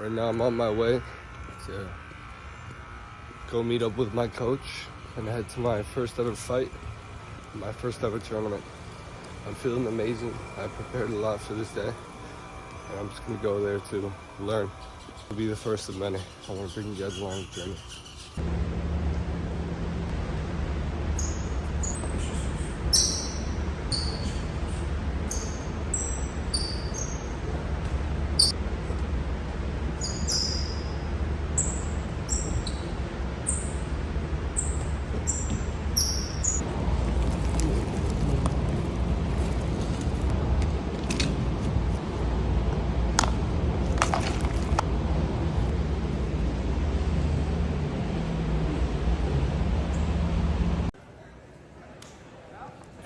Right now I'm on my way to go meet up with my coach and head to my first ever fight, my first ever tournament. I'm feeling amazing. I prepared a lot for this day, and I'm just gonna go there to learn. It'll be the first of many. I want to bring you guys along the journey.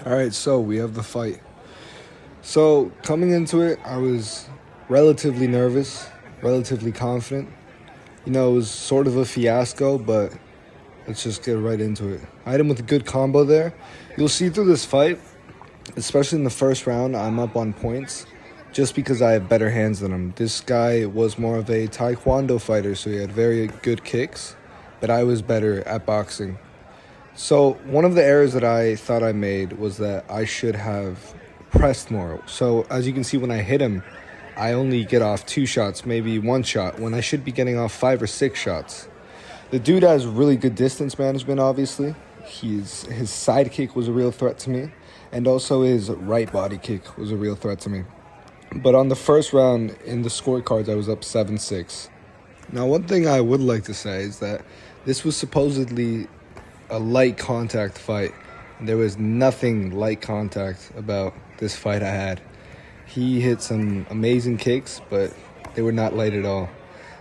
All right, so we have the fight. So coming into it, I was relatively nervous, relatively confident. You know, it was sort of a fiasco, but let's just get right into it. I hit him with a good combo there. You'll see through this fight, especially in the first round, I'm up on points just because I have better hands than him. This guy was more of a taekwondo fighter, so he had very good kicks, but I was better at boxing. So one of the errors that I thought I made was that I should have pressed more. So as you can see, when I hit him, I only get off 2 shots, maybe 1 shot, when I should be getting off 5 or 6 shots. The dude has really good distance management, obviously. His side kick was a real threat to me, and also his right body kick was a real threat to me. But on the first round, in the scorecards, I was up 7-6. Now, one thing I would like to say is that this was supposedly a light contact fight. There was nothing light contact about this fight I had. He hit some amazing kicks, but they were not light at all.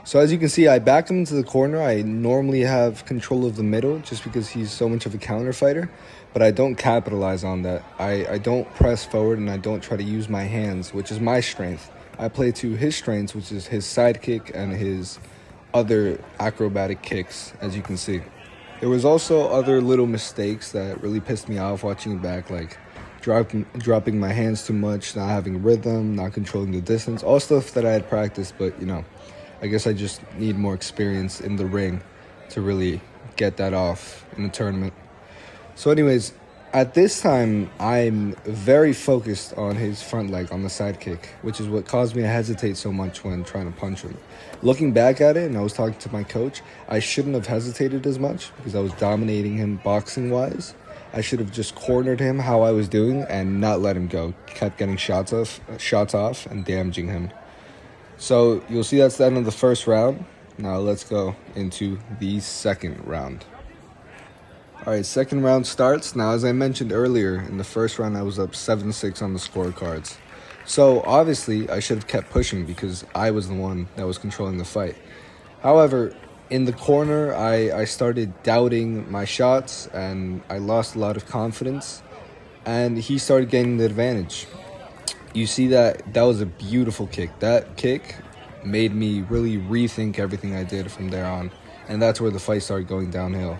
So as you can see, I backed him into the corner. I normally have control of the middle just because he's so much of a counter fighter, but I don't capitalize on that. I don't press forward, and I don't try to use my hands, which is my strength. I play to his strengths, which is his side kick and his other acrobatic kicks, as you can see. There was also other little mistakes that really pissed me off watching it back, like dropping my hands too much, not having rhythm, not controlling the distance, all stuff that I had practiced, but you know, I guess I just need more experience in the ring to really get that off in a tournament. So anyways, at this time, I'm very focused on his front leg, on the side kick, which is what caused me to hesitate so much when trying to punch him. Looking back at it, and I was talking to my coach, I shouldn't have hesitated as much because I was dominating him boxing-wise. I should have just cornered him how I was doing and not let him go. Kept getting shots off and damaging him. So you'll see that's the end of the first round. Now let's go into the second round. All right, second round starts. Now, as I mentioned earlier, in the first round, I was up 7-6 on the scorecards. So, obviously, I should have kept pushing because I was the one that was controlling the fight. However, in the corner, I started doubting my shots, and I lost a lot of confidence, and he started gaining the advantage. You see that was a beautiful kick. That kick made me really rethink everything I did from there on, and that's where the fight started going downhill.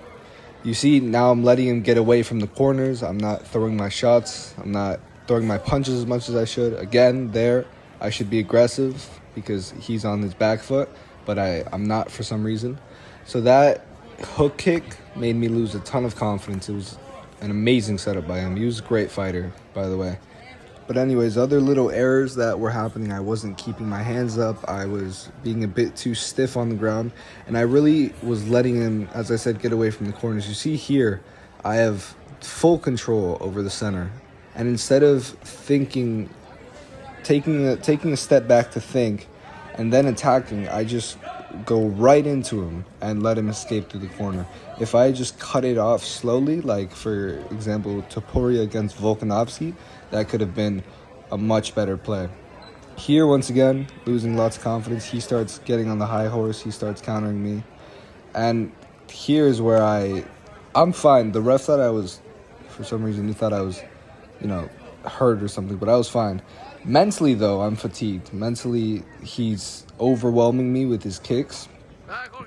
You see, now I'm letting him get away from the corners. I'm not throwing my shots. I'm not throwing my punches as much as I should. Again, there, I should be aggressive because he's on his back foot, but I'm not for some reason. So that hook kick made me lose a ton of confidence. It was an amazing setup by him. He was a great fighter, by the way. But anyways, other little errors that were happening, I wasn't keeping my hands up. I was being a bit too stiff on the ground. And I really was letting him, as I said, get away from the corners. You see here, I have full control over the center. And instead of taking a step back to think and then attacking, I just go right into him and let him escape through the corner. If I just cut it off slowly, like for example, Topuria against Volkanovski, that could have been a much better play. Here, once again, losing lots of confidence. He starts getting on the high horse. He starts countering me. And here's where I'm fine. The ref thought I was, for some reason, he thought I was, hurt or something, but I was fine. Mentally, though, I'm fatigued. Mentally, he's overwhelming me with his kicks.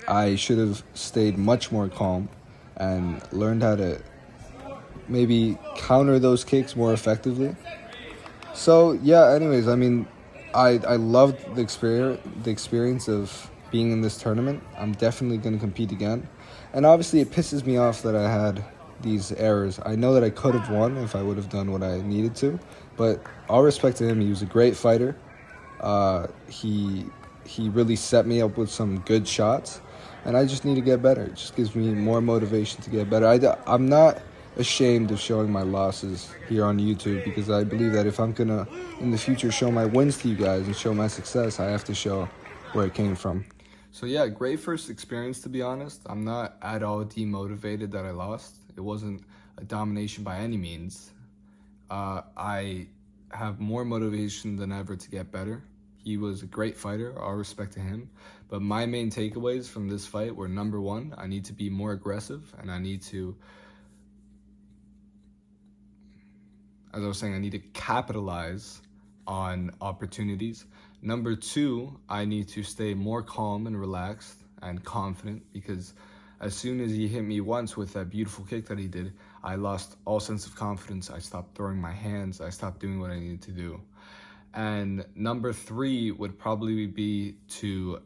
I should have stayed much more calm and learned how to maybe counter those kicks more effectively. So, yeah, anyways, I mean, I loved the experience of being in this tournament. I'm definitely going to compete again. And obviously, it pisses me off that I had these errors. I know that I could have won if I would have done what I needed to, but all respect to him, he was a great fighter. He really set me up with some good shots, and I just need to get better. It just gives me more motivation to get better. I'm not ashamed of showing my losses here on YouTube, because I believe that if I'm gonna in the future show my wins to you guys and show my success, I have to show where it came from. So yeah, great first experience, to be honest. I'm not at all demotivated that I lost. It wasn't a domination by any means. I have more motivation than ever to get better. He was a great fighter, all respect to him. But my main takeaways from this fight were, number one, I need to be more aggressive, and I need to, as I was saying, I need to capitalize on opportunities. Number two, I need to stay more calm and relaxed and confident, because as soon as he hit me once with that beautiful kick that he did, I lost all sense of confidence. I stopped throwing my hands. I stopped doing what I needed to do. And number three would probably be to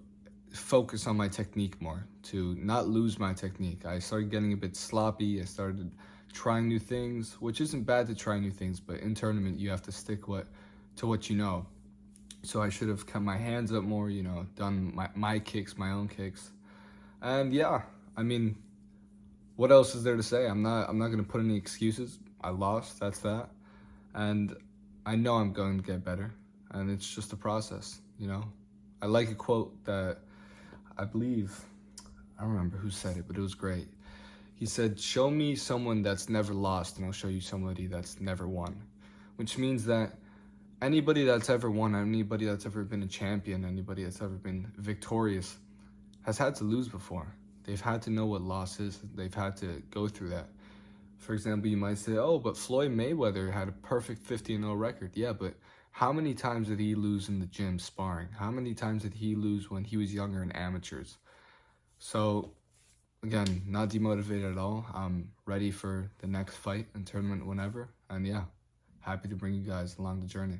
focus on my technique more, to not lose my technique. I started getting a bit sloppy. I started trying new things, which isn't bad to try new things, but in tournament you have to stick to what you know. So I should have kept my hands up more, you know, done my kicks, my own kicks. And yeah, I mean, what else is there to say? I'm not gonna put any excuses. I lost, that's that. And I know I'm going to get better, and it's just a process, you know? I like a quote that I believe, I don't remember who said it, but it was great. He said, "Show me someone that's never lost, and I'll show you somebody that's never won." Which means that anybody that's ever won, anybody that's ever been a champion, anybody that's ever been victorious has had to lose before. They've had to know what loss is. They've had to go through that. For example, you might say, oh, but Floyd Mayweather had a perfect 50-0 record. Yeah, but how many times did he lose in the gym sparring? How many times did he lose when he was younger in amateurs? So, again, not demotivated at all. I'm ready for the next fight and tournament whenever. And yeah, happy to bring you guys along the journey.